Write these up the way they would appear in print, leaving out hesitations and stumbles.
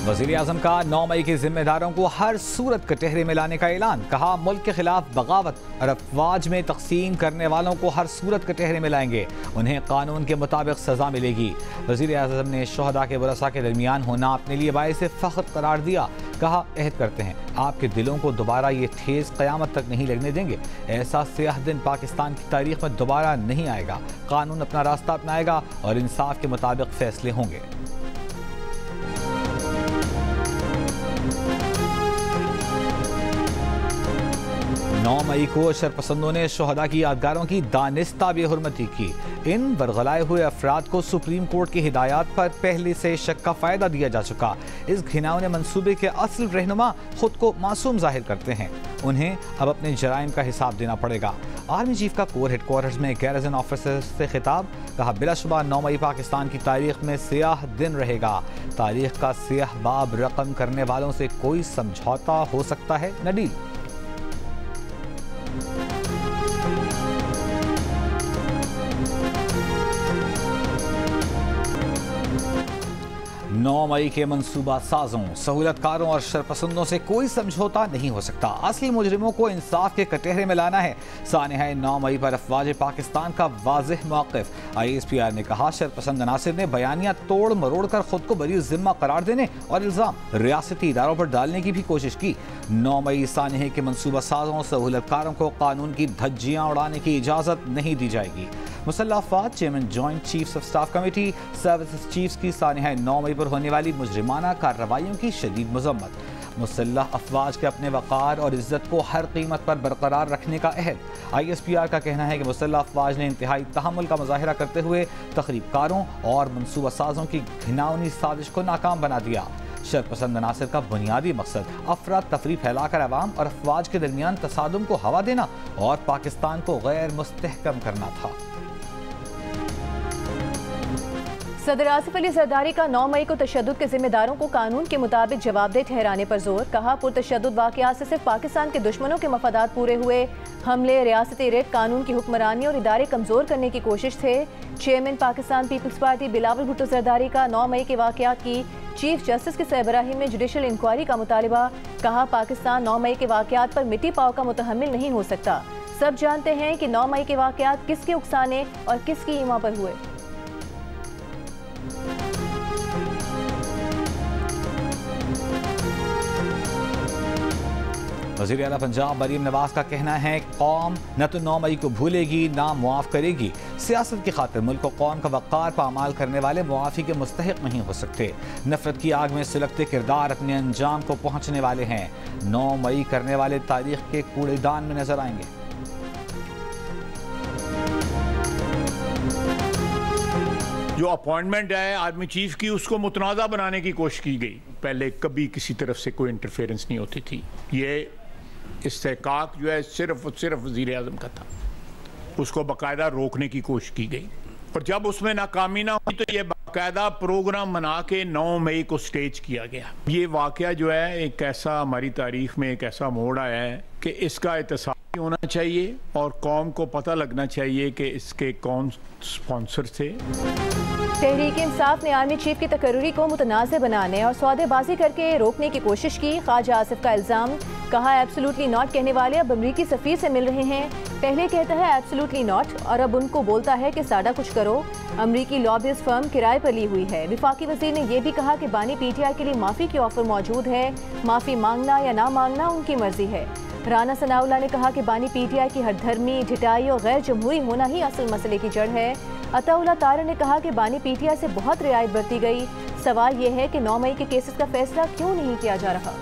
वज़ीर आज़म का 9 मई के जिम्मेदारों को हर सूरत कटहरे में लाने का ऐलान। कहा, मुल्क के खिलाफ बगावत और अफवाज में तकसीम करने वालों को हर सूरत कटहरे में लाएंगे। उन्हें कानून के मुताबिक सजा मिलेगी। वज़ीर आज़म ने शोहदा के वरसा के दरमियान होना अपने लिए बाइस फ़ख्र करार दिया। कहा, अहद करते हैं आपके दिलों को दोबारा ये ठेस क़यामत तक नहीं लगने देंगे। ऐसा स्याह दिन पाकिस्तान की तारीख में दोबारा नहीं आएगा। कानून अपना रास्ता अपनाएगा और इंसाफ के मुताबिक फैसले होंगे। 9 मई को शरपसंदों ने शोहदा की यादगारों की दानिस्ता बेहुरमती की। इन बरगलाए हुए अफराद को सुप्रीम कोर्ट की हिदायत पर पहले से शक का फायदा दिया जा चुका। इस घिनौने मंसूबे के असल रहनुमा खुद को मासूम जाहिर करते हैं। उन्हें अब अपने जराइम का हिसाब देना पड़ेगा। आर्मी चीफ का कोर हेडक्वार्टर्स में गैरजन ऑफिसर्स से खिताब। कहा, बिलाशुबा 9 मई पाकिस्तान की तारीख में सियाह दिन रहेगा। तारीख का सियाह बाब रकम करने वालों से कोई समझौता हो सकता है न डील। 9 मई के मंसूबा साजों, सहूलतकारों और शरपसंदों से कोई समझौता नहीं हो सकता। असली मुजरिमों को इंसाफ के कटहरे में लाना है। सानिया 9 मई पर अफवाज पाकिस्तान का वाज़ेह मौक़िफ़। ISPR ने कहा, शरपसंद अनासिर ने बयानिया तोड़ मरोड़ कर खुद को बरी जिम्मा करार देने और इल्ज़ाम रियासती इदारों पर डालने की भी कोशिश की। 9 मई सानिया के मंसूबा साजों, सहूलतकारों को कानून की धज्जियाँ उड़ाने की इजाज़त नहीं दी जाएगी। मुसल्लह अफ़वाज chairman joint chiefs of staff committee services chiefs की सानिया 9 मई पर होने वाली मुजरिमाना कार्रवाइयों की शदीद मज़म्मत। मुसल्लह अफ़वाज के अपने वक़ार और इज़्ज़त को हर कीमत पर बरकरार रखने का अहद। ISPR का कहना है कि मुसल्लह अफ़वाज ने इंतहाई तहम्मुल का मुज़ाहिरा करते हुए तख़रीबकारों और मनसूबा साजों की घिनौनी साजिश को नाकाम बना दिया। शरपसंद अनासिर का बुनियादी मकसद अफरा तफरी फैलाकर अवाम और अफवाज के दरमियान तसादुम को हवा देना और पाकिस्तान को गैर मुस्तहकम करना था। सदर आसिफ अली जरदारी का 9 मई को तशद्दुद के जिम्मेदारों को कानून के मुताबिक जवाबदेह ठहराने पर जोर। कहा, पुरतशद्दुद वाक़यात से सिर्फ पाकिस्तान के दुश्मनों के मफादात पूरे हुए। हमले, रियासती रेट, कानून की हुक्मरानी और इदारे कमज़ोर करने की कोशिश थे। Chairman Pakistan Peoples Party Bilawal Bhutto Zardari का 9 मई के वाक़यात की चीफ जस्टिस की सरबराही में जुडिशल इंक्वायरी का मुतालबा। कहा, पाकिस्तान 9 मई के वाक़यात पर मिट्टी पाव का मुतहम्मिल नहीं हो सकता। सब जानते हैं कि 9 मई के वाक़यात किसके उकसाने और किसकी ईमा पर हुए। वज़ीर आला पंजाब मरीम नवाज का कहना है, कौम न तो 9 मई को भूलेगी ना मुआफ़ करेगी। सियासत की खातिर मुल्क को कौम का वक़ार पामाल करने वाले मुआफ़ी के मुस्तहिक नहीं हो सकते। नफरत की आग में सुलगते किरदार अपने अंजाम को पहुँचने वाले हैं। 9 मई करने वाले तारीख के कूड़ेदान में नजर आएंगे। जो अपॉइंटमेंट है आर्मी चीफ की, उसको मुतनाज़ा बनाने की कोशिश की गई। पहले कभी किसी तरफ से कोई इंटरफेरेंस नहीं होती थी। ये इस्तेहकाक जो है सिर्फ और सिर्फ वज़ीर आज़म का था। उसको बाकायदा रोकने की कोशिश की गई और जब उसमें नाकामी ना हुई तो ये बाकायदा प्रोग्राम बना के 9 मई को स्टेज किया गया। ये वाक़या जो है एक ऐसा, हमारी तारीख में एक ऐसा मोड़ आया है कि इसका एहतसाब होना चाहिए और कौम को पता लगना चाहिए कि इसके कौन स्पॉन्सर थे। तहरीक इंसाफ ने आर्मी चीफ की तकर्री को मुतनाज़ बनाने और सौदेबाजी करके रोकने की कोशिश की। ख्वाजा आसिफ का इल्ज़ाम। कहा, एब्सोल्युटली नॉट कहने वाले अब अमरीकी सफ़ीर से मिल रहे हैं। पहले कहता है एब्सोल्युटली नॉट और अब उनको बोलता है कि साडा कुछ करो। अमरीकी लॉबिस्ट फर्म किराए पर ली हुई है। विफाकी वज़ीर ने यह भी कहा कि बानी PTI के लिए माफ़ी की ऑफर मौजूद है। माफ़ी मांगना या ना मांगना उनकी मर्जी है। राना सनाउल्लाह ने कहा कि बानी PTI की हरधर्मी, ढिटाई और गैर जमहूरी होना ही असल मसले की जड़ है। अताउल्लाह तारा ने कहा कि बानी PTI से बहुत रियायत बरती गई। सवाल यह है कि 9 मई के केसेस का फैसला क्यों नहीं किया जा रहा।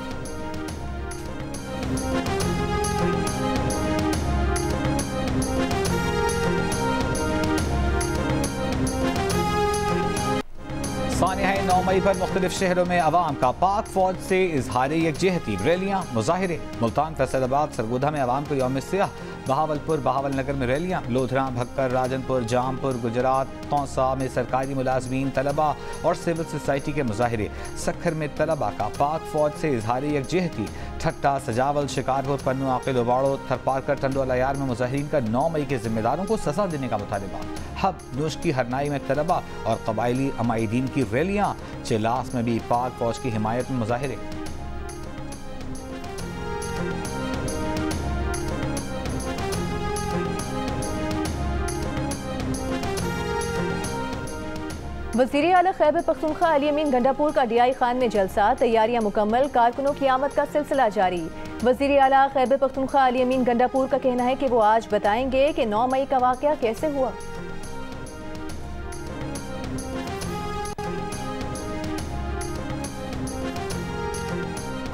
सानिया 9 मई पर मुख्तलिफ शहरों में अवाम का पाक फौज से इजहार यकजहती, रैलियाँ, मुजाहिरे। मुल्तान, फैसलाबाद, सरगोधा में अवाम को यौम सियाह बहावलपुर बहावलनगर में रैलियां, लोधरा, भक्कर, राजनपुर, जामपुर, गुजरात, तौसा में सरकारी मुलाजमीन, तलबा और सिविल सोसाइटी के मुजाहिरे। सखर में तलबा का पाक फौज से इजहार यकजहती। ठट्टा, सजावल, शिकारपुर, पन्नू, आकिल, उबाड़ो, थरपारकर, टंडोला यार में मुजाहिरीन का 9 मई के जिम्मेदारों को सजा देने का मुतालबा। हब नूश की हरनाई में तलबा और कबायली अमायदीन की रैलियां। चिलास में भी पाक फौज की हिमायत में मुजाहिरे। वज़ीर आला खैबर पख्तूनख्वा अली अमीन गंडापुर का DI खान में जलसा, तैयारियां मुकम्मल, कारकुनों की आमद का सिलसिला जारी। वज़ीर आला खैबर पख्तूनख्वा अली अमीन गंडापुर का कहना है कि वो आज बताएंगे कि 9 मई का वाक़या कैसे हुआ।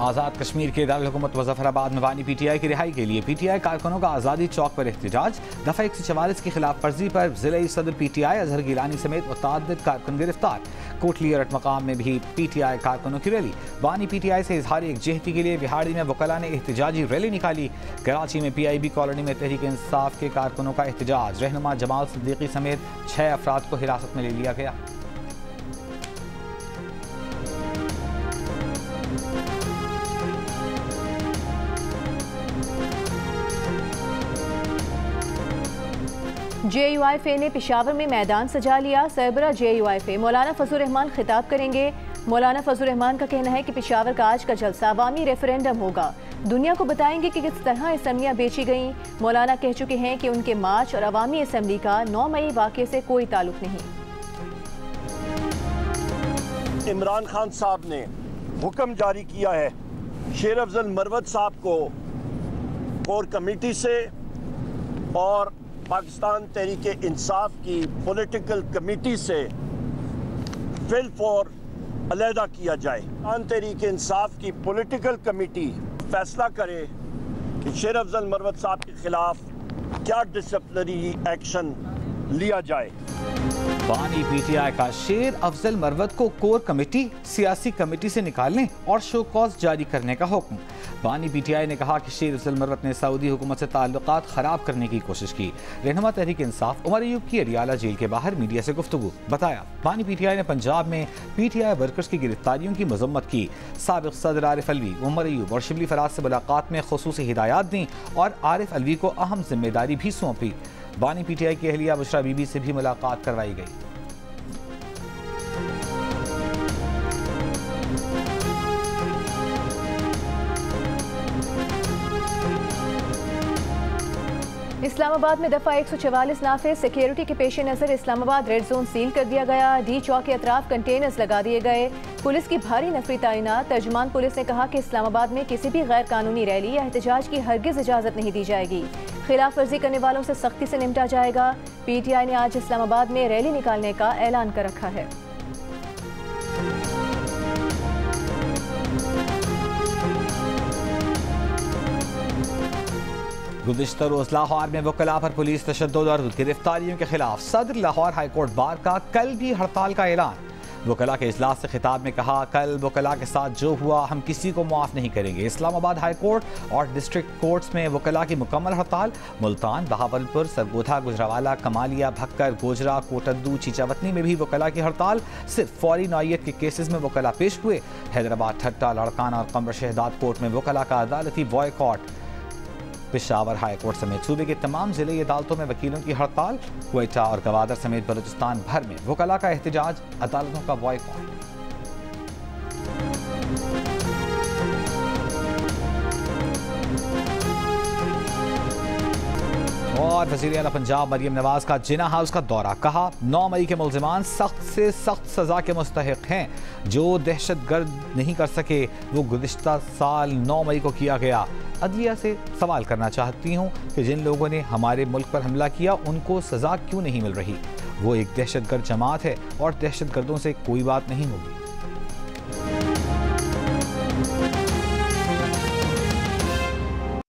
आज़ाद कश्मीर के दारुल हुकूमत मुज़फ्फराबाद में बानी PTI की रिहाई के लिए PTI कारकुनों का आज़ादी चौक पर एहतजाज। दफ़ा 144 की खिलाफ वर्जी पर ज़िले सदर PTI अजहर गिलानी समेत मुतअद्दिद कारकुन गिरफ्तार। कोटली और मकाम में भी PTI कारकुनों की रैली। बानी PTI से इजहार यकजहती के लिए बिहाड़ी में वकला ने एहतजाजी रैली निकाली। कराची में PIB कॉलोनी में तहरीक इंसाफ के कारकुनों का एहतजाज। रहनुमा जमाल सिद्दीकी समेत 6 अफराद को हिरासत में ले लिया गया। JUIFA ने पेशावर में मैदान सजा लिया। सरबरा JUIFA मौलाना फजल रहमान खिताब करेंगे। मौलाना फजल रहमान का कहना है कि पेशावर का आज का जलसा अवामी रेफरेंडम होगा। दुनिया को बताएंगे कि किस तरह असम्बलियाँ बेची गईं। मौलाना कह चुके हैं कि उनके मार्च और अवामी असम्बली का 9 मई वाक़े से कोई ताल्लुक नहीं। इमरान खान साहब ने हुक्म जारी किया है शेर अफजल मरवत साहब को कोर कमेटी से और पाकिस्तान तहरीक इंसाफ की पॉलिटिकल कमेटी से फिल फॉर अलहदा किया जाए। पाकिस्तान तहरीक इंसाफ की पॉलिटिकल कमेटी फैसला करे कि शेर अफजल मरवत साहब के खिलाफ क्या डिसिप्लिनरी एक्शन लिया जाए। बानी PTI का शेर अफजल मरवत को कोर कमेटी सियासी कमेटी से निकालने और शो कॉज जारी करने का हुक्म। बानी PTI ने कहा कि शेर अफजल मरवत ने सऊदी हुकूमत से ताल्लुकात खराब करने की कोशिश की। रहनुमा तहरीक इंसाफ उमर अयूब की अरियाला जेल के बाहर मीडिया से गुफ्तगू। बताया बानी PTI ने पंजाब में PTI वर्कर्स की गिरफ्तारियों की मजम्मत की। साबिक सदर आरिफ अलवी, उमर अयूब और शिबली फराज से मुलाकात में खुसूसी हिदायत दी और आरिफ अलवी को अहम जिम्मेदारी भी सौंपी। बानी PTI की अहलिया बुशरा बीबी से भी मुलाकात करवाई गई। इस्लामाबाद में दफ़ा 144 नाफिज। सिक्योरिटी के पेश नज़र इस्लामाबाद रेड जोन सील कर दिया गया। D चौक के अतराफ कंटेनर्स लगा दिए गए। पुलिस की भारी नफरी तैनात। तर्जुमान पुलिस ने कहा कि इस्लामाबाद में किसी भी गैर कानूनी रैली या एहतजाज की हरगिज इजाज़त नहीं दी जाएगी। खिलाफ वर्जी करने वालों से सख्ती से निपटा जाएगा। PTI ने आज इस्लामाबाद में रैली निकालने का ऐलान कर रखा है। गुज़िश्ता रोज़ लाहौर में वकला पर पुलिस तशद्दुद और गिरफ्तारियों के खिलाफ सदर लाहौर हाईकोर्ट बार का कल भी हड़ताल का ऐलान। वकला के इजलास से खिताब में कहा, कल वकला के साथ जो हुआ हम किसी को माफ़ नहीं करेंगे। इस्लामाबाद हाई कोर्ट और डिस्ट्रिक्ट कोर्ट्स में वकला की मुकम्मल हड़ताल। मुल्तान, बहावलपुर, सरगोधा, गुजरावाला, कमालिया, भक्कर, गोजरा, कोटद्दू, चीचावतनी में भी वकला की हड़ताल। सिर्फ फौरी नौयत के केसेस में वकला पेश हुए। हैदराबाद, ठट्टा, लड़काना और कमर शहदाद कोर्ट में वकला का अदालती बॉयकॉट। पेशावर हाई कोर्ट समेत सूबे के तमाम जिले अदालतों में वकीलों की हड़ताल। क्वेटा और गवादर समेत बलूचिस्तान भर में वकला का एहतजाज, अदालतों का बॉयकॉट। और वज़ीर आला पंजाब मरियम नवाज का जिना हाउस का दौरा। कहा 9 मई के मुल्ज़िमान सख्त से सख्त सज़ा के मुस्तहिक हैं। जो दहशतगर्द नहीं कर सके वो गुज़िश्ता साल 9 मई को किया गया। अदलिया से सवाल करना चाहती हूँ कि जिन लोगों ने हमारे मुल्क पर हमला किया उनको सज़ा क्यों नहीं मिल रही। वो एक दहशतगर्द जमात है और दहशतगर्दों से कोई बात नहीं होगी।